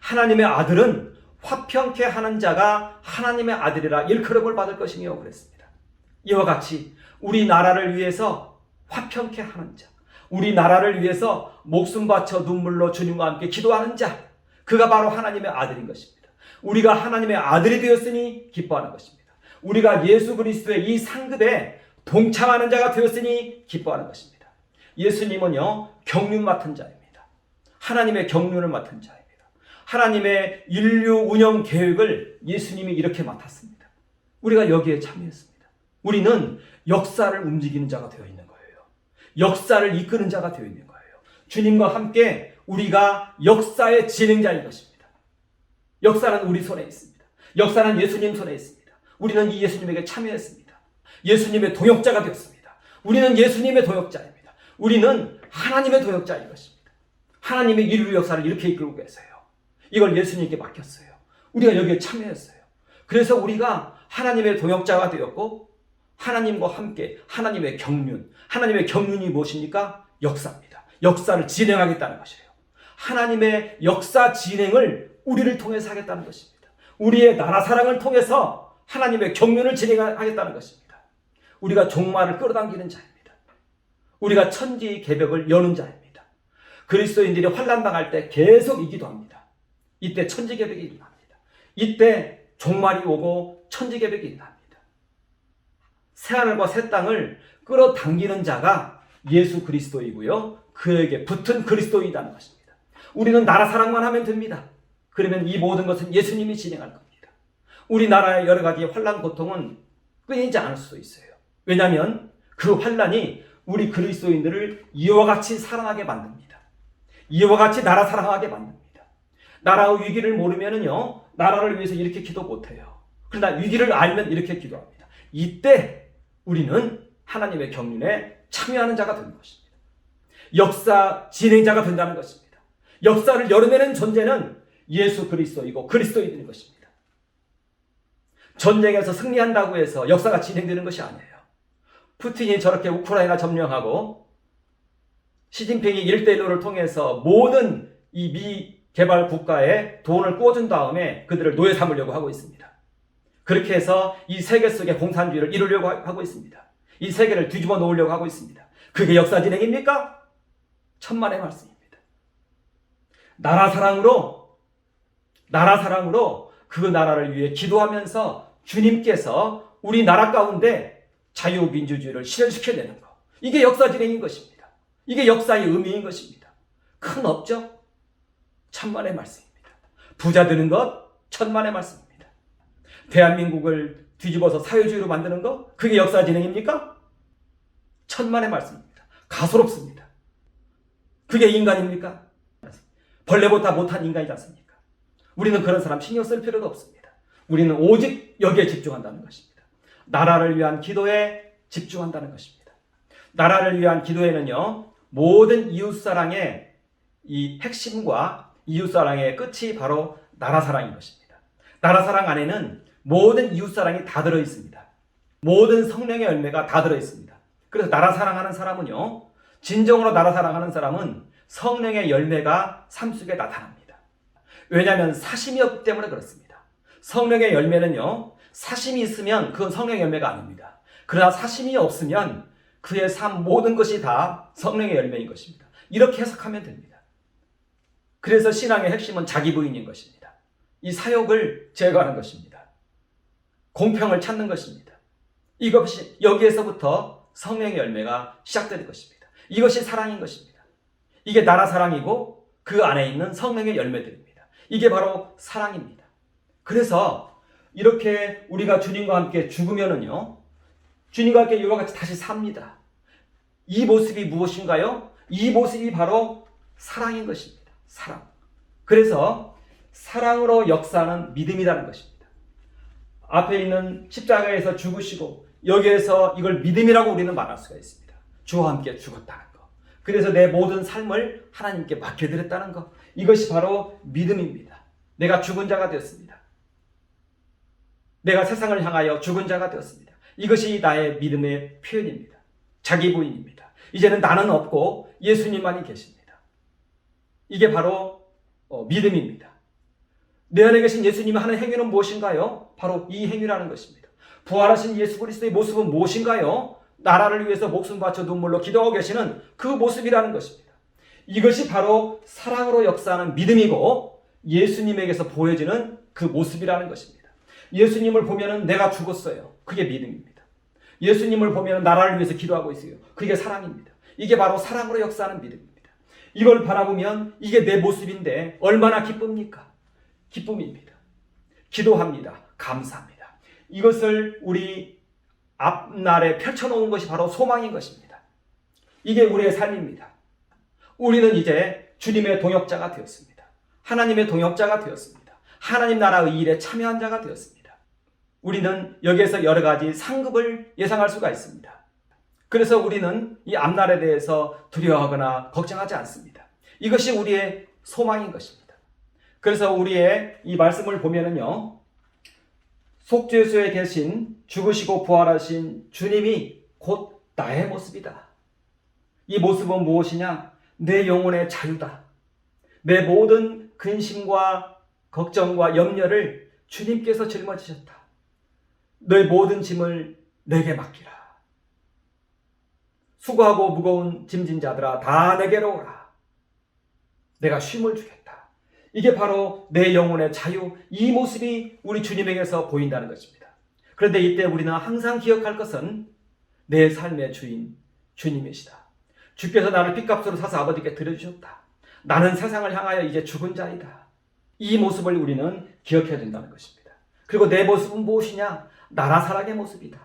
하나님의 아들은 화평케 하는 자가 하나님의 아들이라 일컬음을 받을 것이며 그랬습니다. 이와 같이 우리 나라를 위해서 화평케 하는 자, 우리 나라를 위해서 목숨 바쳐 눈물로 주님과 함께 기도하는 자, 그가 바로 하나님의 아들인 것입니다. 우리가 하나님의 아들이 되었으니 기뻐하는 것입니다. 우리가 예수 그리스도의 이 상급에 동참하는 자가 되었으니 기뻐하는 것입니다. 예수님은요, 경륜 맡은 자입니다. 하나님의 경륜을 맡은 자입니다. 하나님의 인류 운영 계획을 예수님이 이렇게 맡았습니다. 우리가 여기에 참여했습니다. 우리는 역사를 움직이는 자가 되어 있는 거예요. 역사를 이끄는 자가 되어 있는 거예요. 주님과 함께 우리가 역사의 진행자인 것입니다. 역사는 우리 손에 있습니다. 역사는 예수님 손에 있습니다. 우리는 이 예수님에게 참여했습니다. 예수님의 동역자가 되었습니다. 우리는 예수님의 동역자입니다. 우리는 하나님의 동역자인 것입니다. 하나님의 인류 역사를 이렇게 이끌고 계세요. 이걸 예수님께 맡겼어요. 우리가 여기에 참여했어요. 그래서 우리가 하나님의 동역자가 되었고 하나님과 함께 하나님의 경륜이 무엇입니까? 역사입니다. 역사를 진행하겠다는 것이에요. 하나님의 역사 진행을 우리를 통해서 하겠다는 것입니다. 우리의 나라 사랑을 통해서 하나님의 경륜을 진행하겠다는 것입니다. 우리가 종말을 끌어당기는 자입니다. 우리가 천지 개벽을 여는 자입니다. 그리스도인들이 환난당할 때 계속 이 기도합니다. 이때 천지 개벽이 일어납니다. 이때 종말이 오고 천지 개벽이 일어납니다. 새하늘과 새 땅을 끌어당기는 자가 예수 그리스도이고요. 그에게 붙은 그리스도이라는 것입니다. 우리는 나라 사랑만 하면 됩니다. 그러면 이 모든 것은 예수님이 진행할 겁니다. 우리나라의 여러 가지 환난 고통은 끊이지 않을 수도 있어요. 왜냐하면 그 환난이 우리 그리스도인들을 이와 같이 사랑하게 만듭니다. 이와 같이 나라 사랑하게 만듭니다. 나라의 위기를 모르면은요, 나라를 위해서 이렇게 기도 못해요. 그러나 위기를 알면 이렇게 기도합니다. 이때 우리는 하나님의 경륜에 참여하는 자가 되는 것입니다. 역사 진행자가 된다는 것입니다. 역사를 열어내는 존재는 예수 그리스도이고 그리스도인인 것입니다. 전쟁에서 승리한다고 해서 역사가 진행되는 것이 아니에요. 푸틴이 저렇게 우크라이나 점령하고 시진핑이 1대1로를 통해서 모든 이 미개발 국가에 돈을 꽂은 다음에 그들을 노예 삼으려고 하고 있습니다. 그렇게 해서 이 세계 속의 공산주의를 이루려고 하고 있습니다. 이 세계를 뒤집어 놓으려고 하고 있습니다. 그게 역사 진행입니까? 천만의 말씀입니다. 나라 사랑으로 그 나라를 위해 기도하면서 주님께서 우리 나라 가운데 자유민주주의를 실현시켜내는 것. 이게 역사 진행인 것입니다. 이게 역사의 의미인 것입니다. 큰 업적? 천만의 말씀입니다. 부자 되는 것? 천만의 말씀입니다. 대한민국을 뒤집어서 사회주의로 만드는 것? 그게 역사 진행입니까? 천만의 말씀입니다. 가소롭습니다. 그게 인간입니까? 벌레보다 못한 인간이지 않습니까? 우리는 그런 사람 신경 쓸 필요도 없습니다. 우리는 오직 여기에 집중한다는 것입니다. 나라를 위한 기도에 집중한다는 것입니다. 나라를 위한 기도에는요, 모든 이웃사랑의 이 핵심과 이웃사랑의 끝이 바로 나라사랑인 것입니다. 나라사랑 안에는 모든 이웃사랑이 다 들어있습니다. 모든 성령의 열매가 다 들어있습니다. 그래서 나라사랑하는 사람은요, 진정으로 나라사랑하는 사람은 성령의 열매가 삶 속에 나타납니다. 왜냐하면 사심이 없기 때문에 그렇습니다. 성령의 열매는요, 사심이 있으면 그건 성령의 열매가 아닙니다. 그러나 사심이 없으면 그의 삶 모든 것이 다 성령의 열매인 것입니다. 이렇게 해석하면 됩니다. 그래서 신앙의 핵심은 자기 부인인 것입니다. 이 사욕을 제거하는 것입니다. 공평을 찾는 것입니다. 이것이 여기에서부터 성령의 열매가 시작되는 것입니다. 이것이 사랑인 것입니다. 이게 나라 사랑이고 그 안에 있는 성령의 열매들입니다. 이게 바로 사랑입니다. 그래서 이렇게 우리가 주님과 함께 죽으면은요, 주님과 함께 이와 같이 다시 삽니다. 이 모습이 무엇인가요? 이 모습이 바로 사랑인 것입니다. 사랑. 그래서 사랑으로 역사하는 믿음이라는 것입니다. 앞에 있는 십자가에서 죽으시고 여기에서 이걸 믿음이라고 우리는 말할 수가 있습니다. 주와 함께 죽었다는 것. 그래서 내 모든 삶을 하나님께 맡겨드렸다는 것. 이것이 바로 믿음입니다. 내가 죽은 자가 되었습니다. 내가 세상을 향하여 죽은 자가 되었습니다. 이것이 나의 믿음의 표현입니다. 자기 부인입니다. 이제는 나는 없고 예수님만이 계십니다. 이게 바로 믿음입니다. 내 안에 계신 예수님이 하는 행위는 무엇인가요? 바로 이 행위라는 것입니다. 부활하신 예수 그리스도의 모습은 무엇인가요? 나라를 위해서 목숨 바쳐 눈물로 기도하고 계시는 그 모습이라는 것입니다. 이것이 바로 사랑으로 역사하는 믿음이고 예수님에게서 보여지는 그 모습이라는 것입니다. 예수님을 보면은 내가 죽었어요. 그게 믿음입니다. 예수님을 보면은 나라를 위해서 기도하고 있어요. 그게 사랑입니다. 이게 바로 사랑으로 역사하는 믿음입니다. 이걸 바라보면 이게 내 모습인데 얼마나 기쁩니까? 기쁨입니다. 기도합니다. 감사합니다. 이것을 우리 앞날에 펼쳐놓은 것이 바로 소망인 것입니다. 이게 우리의 삶입니다. 우리는 이제 주님의 동역자가 되었습니다. 하나님의 동역자가 되었습니다. 하나님 나라의 일에 참여한 자가 되었습니다. 우리는 여기에서 여러 가지 상급을 예상할 수가 있습니다. 그래서 우리는 이 앞날에 대해서 두려워하거나 걱정하지 않습니다. 이것이 우리의 소망인 것입니다. 그래서 우리의 이 말씀을 보면은요, 속죄소에 계신 죽으시고 부활하신 주님이 곧 나의 모습이다. 이 모습은 무엇이냐? 내 영혼의 자유다. 내 모든 근심과 걱정과 염려를 주님께서 짊어지셨다. 너의 모든 짐을 내게 맡기라. 수고하고 무거운 짐진 자들아 다 내게로 오라. 내가 쉼을 주겠다. 이게 바로 내 영혼의 자유, 이 모습이 우리 주님에게서 보인다는 것입니다. 그런데 이때 우리는 항상 기억할 것은 내 삶의 주인 주님이시다. 주께서 나를 핏값으로 사서 아버지께 드려주셨다. 나는 세상을 향하여 이제 죽은 자이다. 이 모습을 우리는 기억해야 된다는 것입니다. 그리고 내 모습은 무엇이냐? 나라 사랑의 모습이다.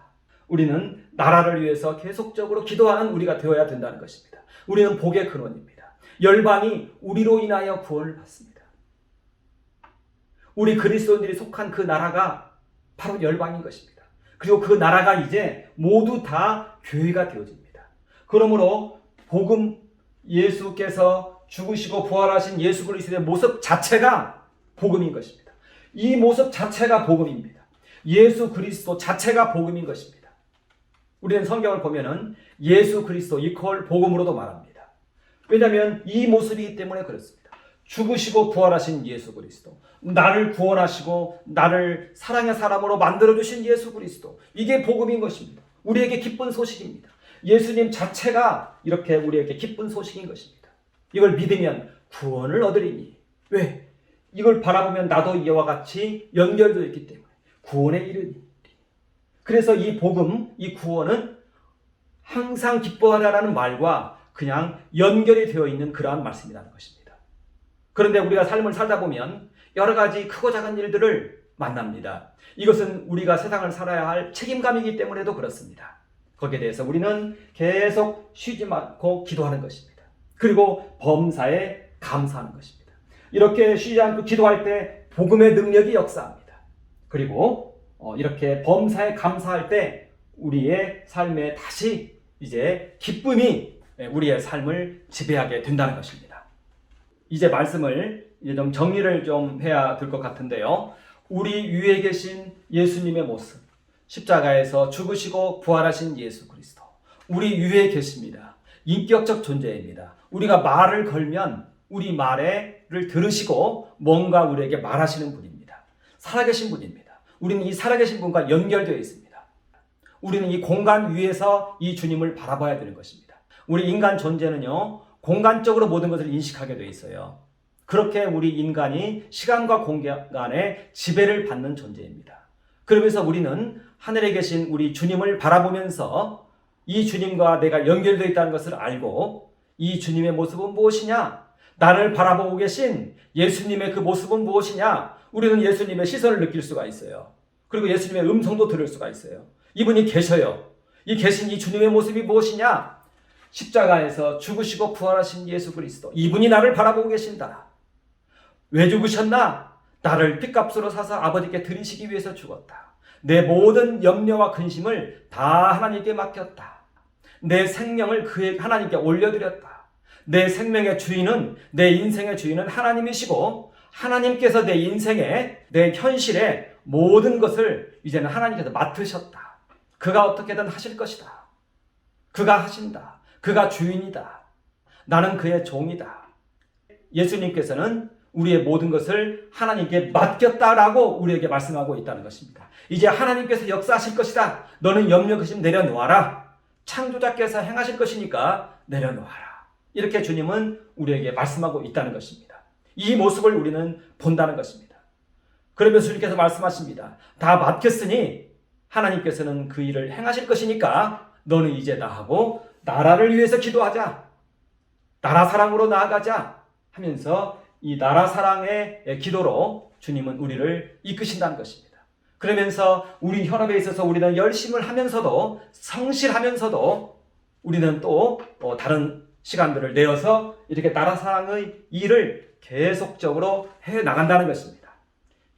우리는 나라를 위해서 계속적으로 기도하는 우리가 되어야 된다는 것입니다. 우리는 복의 근원입니다. 열방이 우리로 인하여 구원을 받습니다. 우리 그리스도인들이 속한 그 나라가 바로 열방인 것입니다. 그리고 그 나라가 이제 모두 다 교회가 되어집니다. 그러므로 복음, 예수께서 죽으시고 부활하신 예수 그리스도의 모습 자체가 복음인 것입니다. 이 모습 자체가 복음입니다. 예수 그리스도 자체가 복음인 것입니다. 우리는 성경을 보면은 예수 그리스도 이퀄 복음으로도 말합니다. 왜냐하면 이 모습이기 때문에 그렇습니다. 죽으시고 부활하신 예수 그리스도, 나를 구원하시고 나를 사랑의 사람으로 만들어주신 예수 그리스도, 이게 복음인 것입니다. 우리에게 기쁜 소식입니다. 예수님 자체가 이렇게 우리에게 기쁜 소식인 것입니다. 이걸 믿으면 구원을 얻으리니. 왜? 이걸 바라보면 나도 이와 같이 연결되어 있기 때문에 구원에 이르니. 그래서 이 복음, 이 구원은 항상 기뻐하라는 말과 그냥 연결이 되어 있는 그러한 말씀이라는 것입니다. 그런데 우리가 삶을 살다 보면 여러 가지 크고 작은 일들을 만납니다. 이것은 우리가 세상을 살아야 할 책임감이기 때문에도 그렇습니다. 거기에 대해서 우리는 계속 쉬지 않고 기도하는 것입니다. 그리고 범사에 감사하는 것입니다. 이렇게 쉬지 않고 기도할 때 복음의 능력이 역사합니다. 그리고 이렇게 범사에 감사할 때 우리의 삶에 다시 이제 기쁨이 우리의 삶을 지배하게 된다는 것입니다. 이제 말씀을 이제 좀 정리를 좀 해야 될 것 같은데요. 우리 위에 계신 예수님의 모습, 십자가에서 죽으시고 부활하신 예수 그리스도, 우리 위에 계십니다. 인격적 존재입니다. 우리가 말을 걸면 우리 말을 들으시고 뭔가 우리에게 말하시는 분입니다. 살아계신 분입니다. 우리는 이 살아계신 분과 연결되어 있습니다. 우리는 이 공간 위에서 이 주님을 바라봐야 되는 것입니다. 우리 인간 존재는요, 공간적으로 모든 것을 인식하게 되어 있어요. 그렇게 우리 인간이 시간과 공간의 지배를 받는 존재입니다. 그러면서 우리는 하늘에 계신 우리 주님을 바라보면서 이 주님과 내가 연결되어 있다는 것을 알고 이 주님의 모습은 무엇이냐? 나를 바라보고 계신 예수님의 그 모습은 무엇이냐? 우리는 예수님의 시선을 느낄 수가 있어요. 그리고 예수님의 음성도 들을 수가 있어요. 이분이 계셔요. 이 계신 이 주님의 모습이 무엇이냐? 십자가에서 죽으시고 부활하신 예수 그리스도. 이분이 나를 바라보고 계신다. 왜 죽으셨나? 나를 핏값으로 사서 아버지께 드리시기 위해서 죽었다. 내 모든 염려와 근심을 다 하나님께 맡겼다. 내 생명을 하나님께 올려드렸다. 내 생명의 주인은, 내 인생의 주인은 하나님이시고 하나님께서 내 인생에, 내 현실에 모든 것을 이제는 하나님께서 맡으셨다. 그가 어떻게든 하실 것이다. 그가 하신다. 그가 주인이다. 나는 그의 종이다. 예수님께서는 우리의 모든 것을 하나님께 맡겼다라고 우리에게 말씀하고 있다는 것입니다. 이제 하나님께서 역사하실 것이다. 너는 염려 근심 내려놓아라. 창조자께서 행하실 것이니까 내려놓아라. 이렇게 주님은 우리에게 말씀하고 있다는 것입니다. 이 모습을 우리는 본다는 것입니다. 그러면서 주님께서 말씀하십니다. 다 맡겼으니 하나님께서는 그 일을 행하실 것이니까 너는 이제 나하고 나라를 위해서 기도하자. 나라 사랑으로 나아가자 하면서 이 나라 사랑의 기도로 주님은 우리를 이끄신다는 것입니다. 그러면서 우리 현업에 있어서 우리는 열심을 하면서도 성실하면서도 우리는 또 다른 시간들을 내어서 이렇게 나라 사랑의 일을 계속적으로 해 나간다는 것입니다.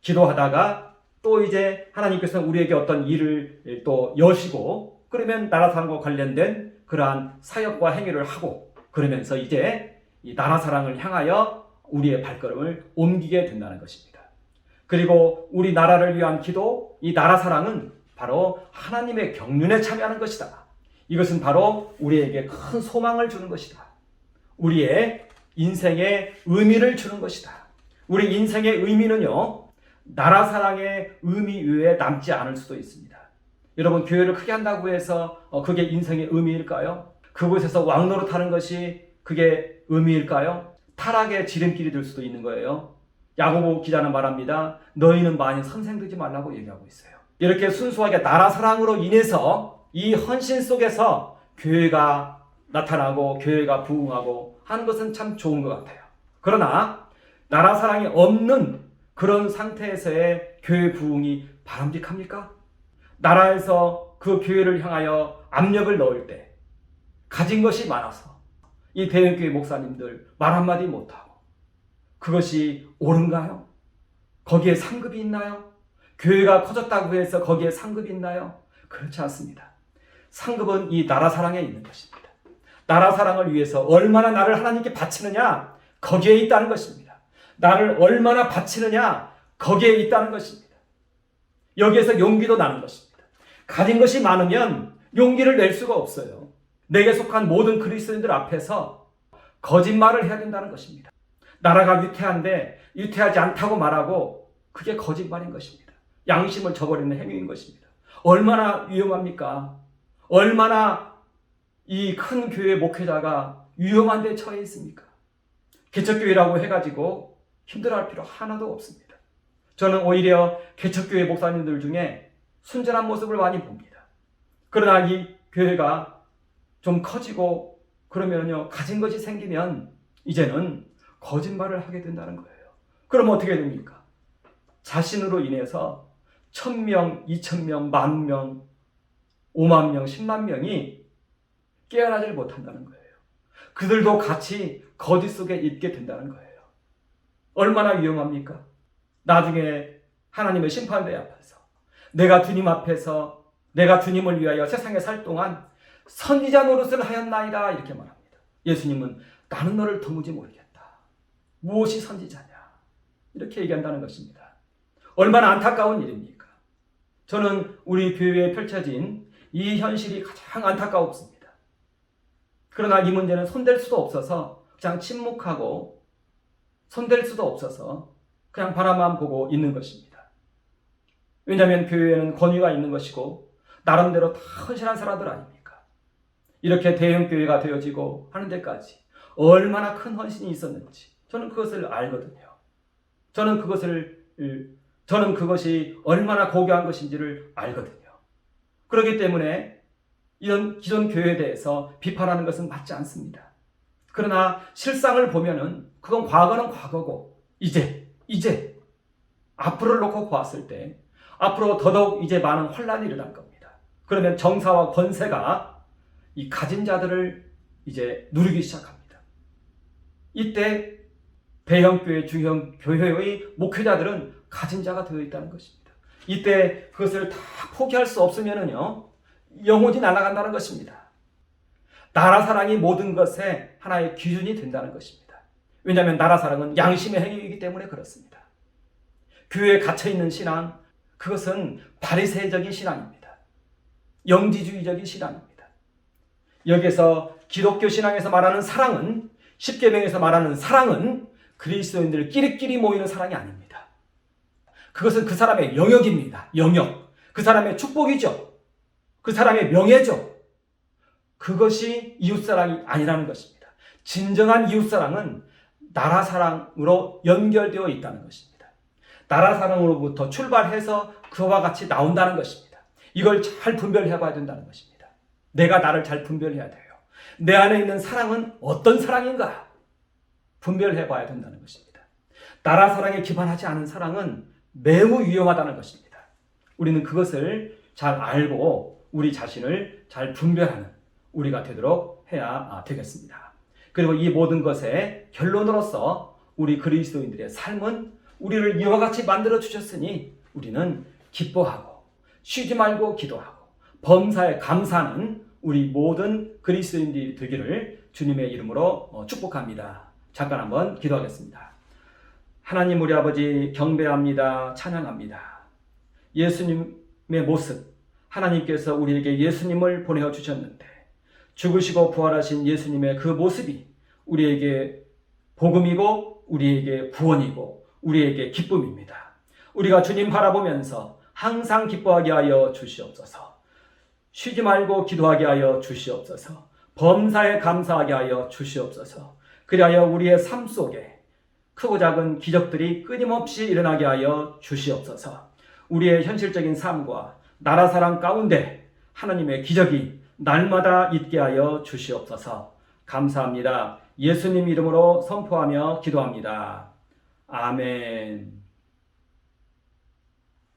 기도하다가 또 이제 하나님께서 우리에게 어떤 일을 또 여시고 그러면 나라 사랑과 관련된 그러한 사역과 행위를 하고 그러면서 이제 이 나라 사랑을 향하여 우리의 발걸음을 옮기게 된다는 것입니다. 그리고 우리 나라를 위한 기도, 이 나라 사랑은 바로 하나님의 경륜에 참여하는 것이다. 이것은 바로 우리에게 큰 소망을 주는 것이다. 우리의 인생에 의미를 주는 것이다. 우리 인생의 의미는요, 나라 사랑의 의미 외에 남지 않을 수도 있습니다. 여러분, 교회를 크게 한다고 해서 그게 인생의 의미일까요? 그곳에서 왕노릇하는 것이 그게 의미일까요? 타락의 지름길이 될 수도 있는 거예요. 야고보 기자는 말합니다. 너희는 만일 선생 되지 말라고 얘기하고 있어요. 이렇게 순수하게 나라 사랑으로 인해서 이 헌신 속에서 교회가 나타나고 교회가 부흥하고 하는 것은 참 좋은 것 같아요. 그러나 나라 사랑이 없는 그런 상태에서의 교회 부흥이 바람직합니까? 나라에서 그 교회를 향하여 압력을 넣을 때 가진 것이 많아서 이 대형교회 목사님들 말 한마디 못하고 그것이 옳은가요? 거기에 상급이 있나요? 교회가 커졌다고 해서 거기에 상급이 있나요? 그렇지 않습니다. 상급은 이 나라 사랑에 있는 것입니다. 나라 사랑을 위해서 얼마나 나를 하나님께 바치느냐, 거기에 있다는 것입니다. 나를 얼마나 바치느냐, 거기에 있다는 것입니다. 여기에서 용기도 나는 것입니다. 가진 것이 많으면 용기를 낼 수가 없어요. 내게 속한 모든 그리스도인들 앞에서 거짓말을 해야 된다는 것입니다. 나라가 위태한데 위태하지 않다고 말하고 그게 거짓말인 것입니다. 양심을 저버리는 행위인 것입니다. 얼마나 위험합니까? 얼마나 이 큰 교회 목회자가 위험한 데 처해 있습니까? 개척교회라고 해가지고 힘들어할 필요 하나도 없습니다. 저는 오히려 개척교회 목사님들 중에 순전한 모습을 많이 봅니다. 그러나 이 교회가 좀 커지고 그러면요, 가진 것이 생기면 이제는 거짓말을 하게 된다는 거예요. 그럼 어떻게 됩니까? 자신으로 인해서 1000명, 2000명, 10,000명 5만 명, 10만 명이 깨어나질 못한다는 거예요. 그들도 같이 거짓 속에 있게 된다는 거예요. 얼마나 위험합니까? 나중에 하나님의 심판대에 앞에서 내가 주님 앞에서 내가 주님을 위하여 세상에 살 동안 선지자 노릇을 하였나이다 이렇게 말합니다. 예수님은 나는 너를 도무지 모르겠다. 무엇이 선지자냐? 이렇게 얘기한다는 것입니다. 얼마나 안타까운 일입니까? 저는 우리 교회에 펼쳐진 이 현실이 가장 안타까웠습니다. 그러나 이 문제는 손댈 수도 없어서 그냥 침묵하고 손댈 수도 없어서 그냥 바라만 보고 있는 것입니다. 왜냐하면 교회에는 권위가 있는 것이고 나름대로 다 헌신한 사람들 아닙니까? 이렇게 대형교회가 되어지고 하는 데까지 얼마나 큰 헌신이 있었는지 저는 그것을 알거든요. 저는 그것이 얼마나 고귀한 것인지를 알거든요. 그렇기 때문에 이런 기존 교회에 대해서 비판하는 것은 맞지 않습니다. 그러나 실상을 보면은 그건 과거는 과거고 이제 앞으로를 놓고 보았을 때 앞으로 더더욱 이제 많은 혼란이 일어날 겁니다. 그러면 정사와 권세가 이 가진 자들을 이제 누리기 시작합니다. 이때 대형교회, 중형교회의 목회자들은 가진 자가 되어 있다는 것입니다. 이때 그것을 다 포기할 수 없으면은요, 영혼이 날아간다는 것입니다. 나라 사랑이 모든 것의 하나의 기준이 된다는 것입니다. 왜냐하면 나라 사랑은 양심의 행위이기 때문에 그렇습니다. 교회에 갇혀있는 신앙, 그것은 바리새적인 신앙입니다. 영지주의적인 신앙입니다. 여기서 기독교 신앙에서 말하는 사랑은, 십계명에서 말하는 사랑은 그리스도인들 끼리끼리 모이는 사랑이 아닙니다. 그것은 그 사람의 영역입니다. 영역. 그 사람의 축복이죠. 그 사람의 명예죠. 그것이 이웃사랑이 아니라는 것입니다. 진정한 이웃사랑은 나라 사랑으로 연결되어 있다는 것입니다. 나라 사랑으로부터 출발해서 그와 같이 나온다는 것입니다. 이걸 잘 분별해 봐야 된다는 것입니다. 내가 나를 잘 분별해야 돼요. 내 안에 있는 사랑은 어떤 사랑인가? 분별해 봐야 된다는 것입니다. 나라 사랑에 기반하지 않은 사랑은 매우 위험하다는 것입니다. 우리는 그것을 잘 알고 우리 자신을 잘 분별하는 우리가 되도록 해야 되겠습니다. 그리고 이 모든 것의 결론으로서 우리 그리스도인들의 삶은 우리를 이와 같이 만들어 주셨으니 우리는 기뻐하고 쉬지 말고 기도하고 범사에 감사하는 우리 모든 그리스도인들이 되기를 주님의 이름으로 축복합니다. 잠깐 한번 기도하겠습니다. 하나님 우리 아버지 경배합니다. 찬양합니다. 예수님의 모습, 하나님께서 우리에게 예수님을 보내어 주셨는데 죽으시고 부활하신 예수님의 그 모습이 우리에게 복음이고 우리에게 구원이고 우리에게 기쁨입니다. 우리가 주님 바라보면서 항상 기뻐하게 하여 주시옵소서. 쉬지 말고 기도하게 하여 주시옵소서. 범사에 감사하게 하여 주시옵소서. 그리하여 우리의 삶 속에 크고 작은 기적들이 끊임없이 일어나게 하여 주시옵소서. 우리의 현실적인 삶과 나라 사랑 가운데 하나님의 기적이 날마다 있게 하여 주시옵소서. 감사합니다. 예수님 이름으로 선포하며 기도합니다. 아멘.